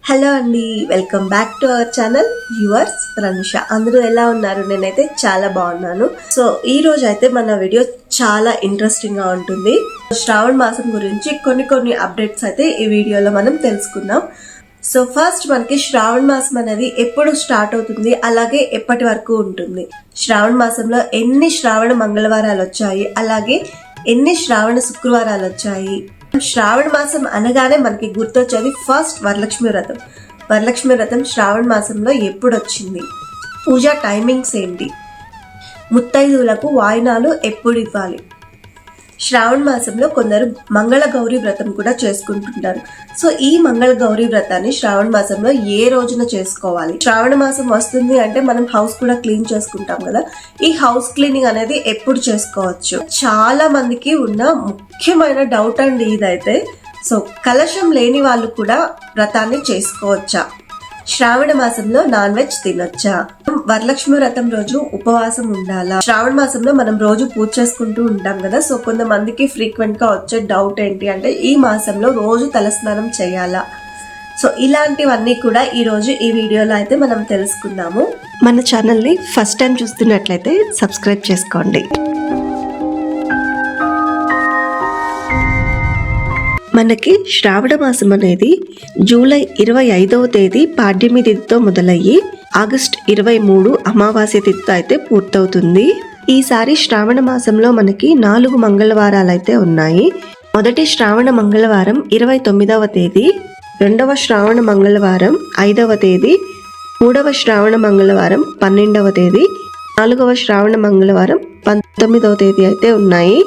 Hello అండి, welcome back to our channel viewers Pranusha. అందరూ ఎలా ఉన్నారు? నేనైతే చాలా బాగున్నాను. సో ఈ రోజు అయితే మన వీడియో చాలా ఇంట్రెస్టింగ్ గా ఉంటుంది. శ్రావణ మాసం గురించి కొన్ని అప్డేట్స్ అయితే ఈ వీడియోలో మనం తెలుసుకుందాం. సో ఫస్ట్ మనకి శ్రావణ మాసం అనేది ఎప్పుడు స్టార్ట్ అవుతుంది, అలాగే ఎప్పటి వరకు ఉంటుంది, శ్రావణ మాసంలో ఎన్ని శ్రావణ మంగళవారాలు వచ్చాయి, అలాగే ఎన్ని శ్రావణ శుక్రవారాలు వచ్చాయి. శ్రావణ మాసం అనగానే మనకి గుర్తొచ్చేది ఫస్ట్ వరలక్ష్మి వ్రతం. వరలక్ష్మి వ్రతం శ్రావణ మాసంలో ఎప్పుడు వచ్చింది, పూజా టైమింగ్స్ ఏంటి, ముత్తైదువులకు వాయినాలు ఎప్పుడు ఇవ్వాలి. శ్రావణ మాసంలో కొందరు మంగళ గౌరీ వ్రతం కూడా చేసుకుంటుంటారు. సో ఈ మంగళ గౌరీ వ్రతాన్ని శ్రావణ మాసంలో ఏ రోజున చేసుకోవాలి. శ్రావణ మాసం వస్తుంది అంటే మనం హౌస్ కూడా క్లీన్ చేసుకుంటాం కదా. ఈ హౌస్ క్లీనింగ్ అనేది ఎప్పుడు చేసుకోవచ్చు? చాలా మందికి ఉన్న ముఖ్యమైన డౌట్ అండి ఇదైతే. సో కలశం లేని వాళ్ళు కూడా వ్రతాన్ని చేసుకోవచ్చా? శ్రావణ మాసంలో నాన్ వెజ్ తినొచ్చా? వరలక్ష్మి వ్రతం రోజు ఉపవాసం ఉండాలా? శ్రావణ మాసంలో మనం రోజు పూజ చేసుకుంటూ ఉంటాం కదా. సో కొంతమందికి ఫ్రీక్వెంట్ గా వచ్చే డౌట్ ఏంటి అంటే ఈ మాసంలో రోజు తలస్నానం చేయాలా? సో ఇలాంటివన్నీ కూడా ఈ రోజు ఈ వీడియోలో అయితే మనం తెలుసుకుందాము. మన ఛానల్ ని ఫస్ట్ టైం చూస్తున్నట్లయితే సబ్స్క్రైబ్ చేసుకోండి. మనకి శ్రావణ మాసం అనేది జూలై 25వ తేదీ పాడ్యమి తిథితో మొదలయ్యి ఆగస్ట్ 23 అమావాస్య తిథితో అయితే పూర్తవుతుంది. ఈసారి శ్రావణ మాసంలో మనకి 4 మంగళవారాలు అయితే ఉన్నాయి. మొదటి శ్రావణ మంగళవారం 29వ తేదీ, రెండవ శ్రావణ మంగళవారం 5వ తేదీ, మూడవ శ్రావణ మంగళవారం 12వ తేదీ, 4వ శ్రావణ మంగళవారం 19వ తేదీ అయితే ఉన్నాయి.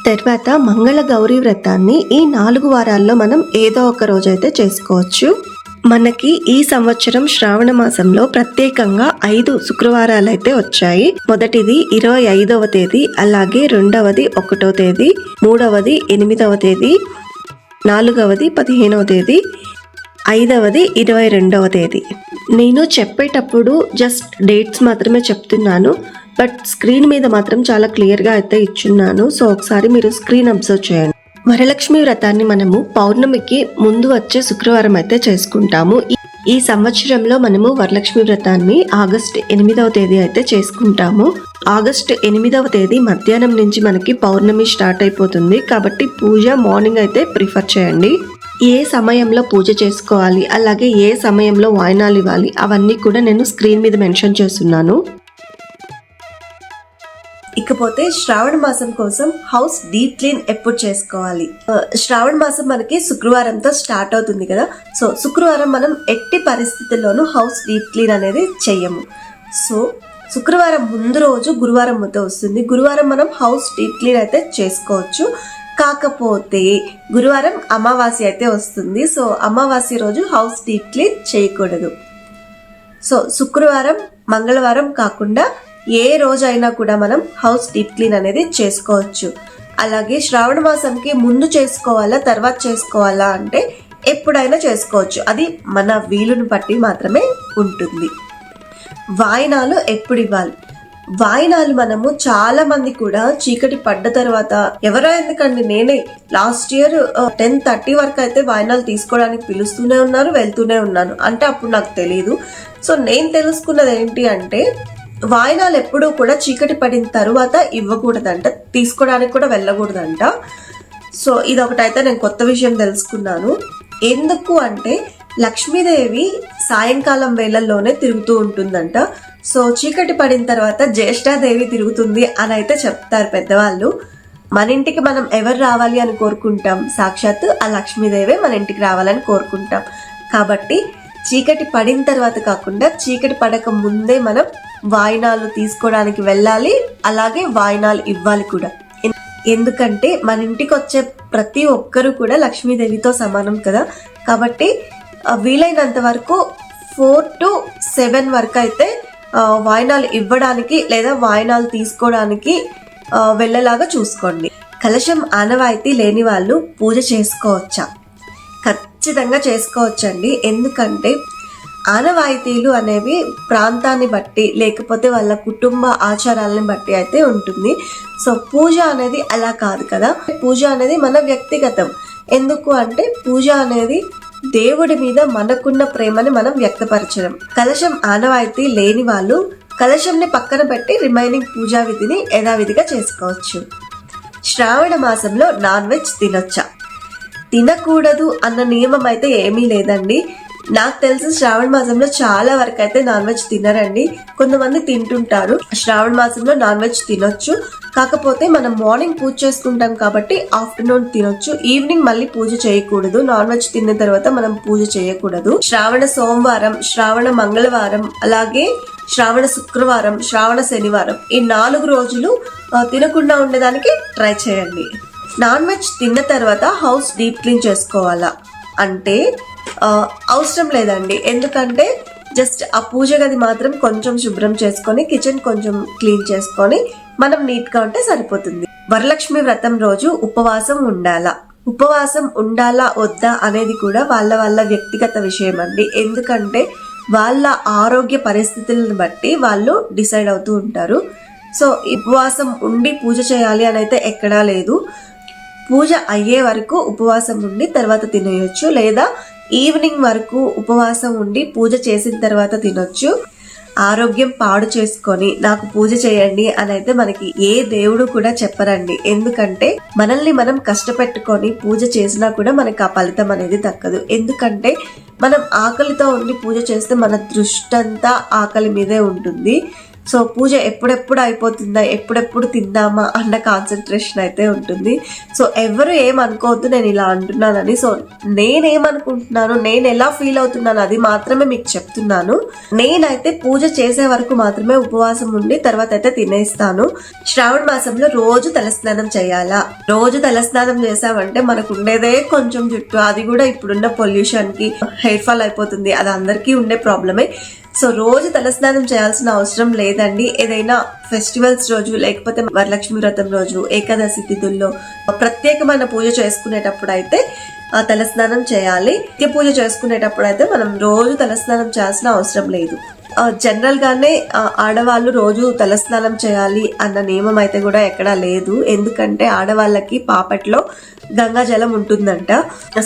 తర్వాత మంగళ గౌరీ వ్రతాన్ని ఈ 4 వారాల్లో మనం ఏదో ఒక రోజు అయితే చేసుకోవచ్చు. మనకి ఈ సంవత్సరం శ్రావణ మాసంలో ప్రత్యేకంగా 5 శుక్రవారాలు అయితే వచ్చాయి. మొదటిది 25వ తేదీ, అలాగే రెండవది 1వ తేదీ, మూడవది 8వ తేదీ, 4వది 15వ తేదీ, 5వది 22వ తేదీ. నేను చెప్పేటప్పుడు జస్ట్ డేట్స్ మాత్రమే చెప్తున్నాను, బట్ స్క్రీన్ మీద మాత్రం చాలా క్లియర్గా అయితే ఇచ్చున్నాను. సో ఒకసారి మీరు స్క్రీన్ అబ్జర్వ్ చేయండి. వరలక్ష్మి వ్రతాన్ని మనము పౌర్ణమికి ముందు వచ్చే శుక్రవారం అయితే చేసుకుంటాము. ఈ సంవత్సరంలో మనము వరలక్ష్మి వ్రతాన్ని ఆగస్ట్ 8వ తేదీ అయితే చేసుకుంటాము. ఆగస్ట్ 8వ తేదీ మధ్యాహ్నం నుంచి మనకి పౌర్ణమి స్టార్ట్ అయిపోతుంది. కాబట్టి పూజ మార్నింగ్ అయితే ప్రిఫర్ చేయండి. ఏ సమయంలో పూజ చేసుకోవాలి, అలాగే ఏ సమయంలో వాయినాలు ఇవ్వాలి, అవన్నీ కూడా నేను స్క్రీన్ మీద మెన్షన్ చేస్తున్నాను. ఇకపోతే శ్రావణ మాసం కోసం హౌస్ డీప్ క్లీన్ ఎప్పుడు చేసుకోవాలి? శ్రావణ మాసం మనకి శుక్రవారంతో స్టార్ట్ అవుతుంది కదా. సో శుక్రవారం మనం ఎట్టి పరిస్థితుల్లోనూ హౌస్ డీప్ క్లీన్ అనేది చెయ్యము. సో శుక్రవారం ముందు రోజు గురువారం ముద్ద వస్తుంది. గురువారం మనం హౌస్ డీప్ క్లీన్ అయితే చేసుకోవచ్చు. కాకపోతే గురువారం అమావాస్య అయితే వస్తుంది. సో అమావాస్య రోజు హౌస్ డీప్ క్లీన్ చేయకూడదు. సో శుక్రవారం, మంగళవారం కాకుండా ఏ రోజైనా కూడా మనం హౌస్ డీప్ క్లీన్ అనేది చేసుకోవచ్చు. అలాగే శ్రావణ మాసంకి ముందు చేసుకోవాలా, తర్వాత చేసుకోవాలా అంటే ఎప్పుడైనా చేసుకోవచ్చు. అది మన వీలుని బట్టి మాత్రమే ఉంటుంది. వాయినాలు ఎప్పుడు ఇవ్వాలి? వాయినాలు మనము చాలా మంది కూడా చీకటి పడ్డ తర్వాత, ఎవరో ఎందుకండి నేనే లాస్ట్ ఇయర్ 10:30 వరకు అయితే వాయినాలు తీసుకోవడానికి పిలుస్తూనే ఉన్నారు, వెళ్తూనే ఉన్నాను. అంటే అప్పుడు నాకు తెలియదు. సో నేను తెలుసుకున్నది ఏంటి అంటే వాయినాలు ఎప్పుడూ కూడా చీకటి పడిన తరువాత ఇవ్వకూడదంట, తీసుకోవడానికి కూడా వెళ్ళకూడదంట. సో ఇదొకటైతే నేను కొత్త విషయం తెలుసుకున్నాను. ఎందుకు అంటే లక్ష్మీదేవి సాయంకాలం వేళల్లోనే తిరుగుతూ ఉంటుందంట. సో చీకటి పడిన తర్వాత జ్యేష్ఠాదేవి తిరుగుతుంది అని అయితే చెప్తారు పెద్దవాళ్ళు. మన ఇంటికి మనం ఎవరు రావాలి అని కోరుకుంటాం? సాక్షాత్తు ఆ లక్ష్మీదేవే మన ఇంటికి రావాలని కోరుకుంటాం. కాబట్టి చీకటి పడిన తర్వాత కాకుండా చీకటి పడక ముందే మనం వాయినాలు తీసుకోవడానికి వెళ్ళాలి, అలాగే వాయినాలు ఇవ్వాలి కూడా. ఎందుకంటే మన ఇంటికి వచ్చే ప్రతి ఒక్కరు కూడా లక్ష్మీదేవితో సమానం కదా. కాబట్టి వీలైనంత వరకు 4 to 7 వరకు అయితే వాయినాలు ఇవ్వడానికి లేదా వాయినాలు తీసుకోవడానికి వెళ్ళేలాగా చూసుకోండి. కలశం ఆనవాయితీ లేని వాళ్ళు పూజ చేసుకోవచ్చా? ఖచ్చితంగా చేసుకోవచ్చండి. ఎందుకంటే ఆనవాయితీలు అనేవి ప్రాంతాన్ని బట్టి లేకపోతే వాళ్ళ కుటుంబ ఆచారాలను బట్టి అయితే ఉంటుంది. సో పూజ అనేది అలా కాదు కదా. పూజ అనేది మన వ్యక్తిగతం. ఎందుకు అంటే పూజ అనేది దేవుడి మీద మనకున్న ప్రేమని మనం వ్యక్తపరచడం. కలశం ఆనవాయితీ లేని వాళ్ళు కలశంని పక్కన పెట్టి రిమైనింగ్ పూజా విధిని యథావిధిగా చేసుకోవచ్చు. శ్రావణ మాసంలో నాన్ వెజ్ తినొచ్చా? తినకూడదు అన్న నియమం అయితే ఏమీ లేదండి. నాకు తెలిసి శ్రావణ మాసంలో చాలా వరకు అయితే నాన్ వెజ్ తినరండి. కొంతమంది తింటుంటారు. శ్రావణ మాసంలో నాన్ వెజ్ తినొచ్చు. కాకపోతే మనం మార్నింగ్ పూజ చేసుకుంటాం కాబట్టి ఆఫ్టర్నూన్ తినొచ్చు. ఈవినింగ్ మళ్ళీ పూజ చేయకూడదు. నాన్ వెజ్ తిన్న తర్వాత మనం పూజ చేయకూడదు. శ్రావణ సోమవారం, శ్రావణ మంగళవారం, అలాగే శ్రావణ శుక్రవారం, శ్రావణ శనివారం ఈ 4 రోజులు తినకుండా ఉండడానికి ట్రై చేయండి. నాన్ వెజ్ తిన్న తర్వాత హౌస్ డీప్ క్లీన్ చేసుకోవాలా అంటే అవసరం లేదండి. ఎందుకంటే జస్ట్ ఆ పూజ గది మాత్రం కొంచెం శుభ్రం చేసుకొని, కిచెన్ కొంచెం క్లీన్ చేసుకొని మనం నీట్ గా ఉంటే సరిపోతుంది. వరలక్ష్మి వ్రతం రోజు ఉపవాసం ఉండాలా? ఉపవాసం ఉండాలా వద్దా అనేది కూడా వాళ్ళ వ్యక్తిగత విషయం అండి. ఎందుకంటే వాళ్ళ ఆరోగ్య పరిస్థితులను బట్టి వాళ్ళు డిసైడ్ అవుతూ ఉంటారు. సో ఉపవాసం ఉండి పూజ చేయాలి అని అయితే ఎక్కడా లేదు. పూజ అయ్యే వరకు ఉపవాసం ఉండి తర్వాత తినేయొచ్చు, లేదా ఈవినింగ్ వరకు ఉపవాసం ఉండి పూజ చేసిన తర్వాత తినొచ్చు. ఆరోగ్యం పాడు చేసుకొని నాకు పూజ చేయండి అని అయితే మనకి ఏ దేవుడు కూడా చెప్పరండి. ఎందుకంటే మనల్ని మనం కష్టపెట్టుకొని పూజ చేసినా కూడా మనకి ఆ ఫలితం అనేది దక్కదు. ఎందుకంటే మనం ఆకలితో ఉండి పూజ చేస్తే మన దృష్టి అంతా ఆకలి మీదే ఉంటుంది. సో పూజ ఎప్పుడెప్పుడు అయిపోతుందా, ఎప్పుడెప్పుడు తిందామా అన్న కాన్సన్ట్రేషన్ అయితే ఉంటుంది. సో ఎవరు ఏమనుకోవద్దు నేను ఇలా అంటున్నానని. సో నేనేమనుకుంటున్నాను, నేను ఎలా ఫీల్ అవుతున్నాను అది మాత్రమే మీకు చెప్తున్నాను. నేనైతే పూజ చేసే వరకు మాత్రమే ఉపవాసం ఉండి తర్వాత అయితే తినేస్తాను. శ్రావణ మాసంలో రోజు తలస్నానం చేయాలా? రోజు తలస్నానం చేసామంటే మనకు ఉండేదే కొంచెం జుట్టు, అది కూడా ఇప్పుడున్న పొల్యూషన్ కి హెయిర్ ఫాల్ అయిపోతుంది. అది అందరికీ ఉండే ప్రాబ్లమే. సో రోజు తలస్నానం చేయాల్సిన అవసరం లేదండి. ఏదైనా ఫెస్టివల్స్ రోజు, లేకపోతే వరలక్ష్మి వ్రతం రోజు, ఏకాదశి తిథుల్లో ప్రత్యేకమైన పూజ చేసుకునేటప్పుడు అయితే తలస్నానం చేయాలి. నిత్య పూజ చేసుకునేటప్పుడు అయితే మనం రోజు తలస్నానం చేయాల్సిన అవసరం లేదు. జనరల్ గానే ఆడవాళ్ళు రోజు తలస్నానం చేయాలి అన్న నియమం అయితే కూడా ఎక్కడా లేదు. ఎందుకంటే ఆడవాళ్ళకి పాపట్లో గంగా జలం ఉంటుందంట.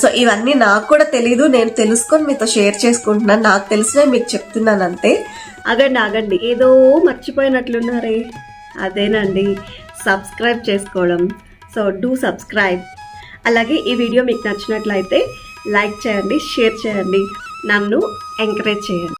సో ఇవన్నీ నాకు కూడా తెలీదు, నేను తెలుసుకొని మీతో షేర్ చేసుకుంటున్నాను. నాకు తెలిసిన మీకు చెప్తున్నాను అంతే. ఆగండి ఏదో మర్చిపోయినట్లున్నారే. అదేనండి, సబ్స్క్రైబ్ చేసుకోవడం. So do subscribe. అలాగే ఈ వీడియో మీకు నచ్చినట్లయితే లైక్ చేయండి, షేర్ చేయండి, నన్ను ఎంకరేజ్ చేయండి.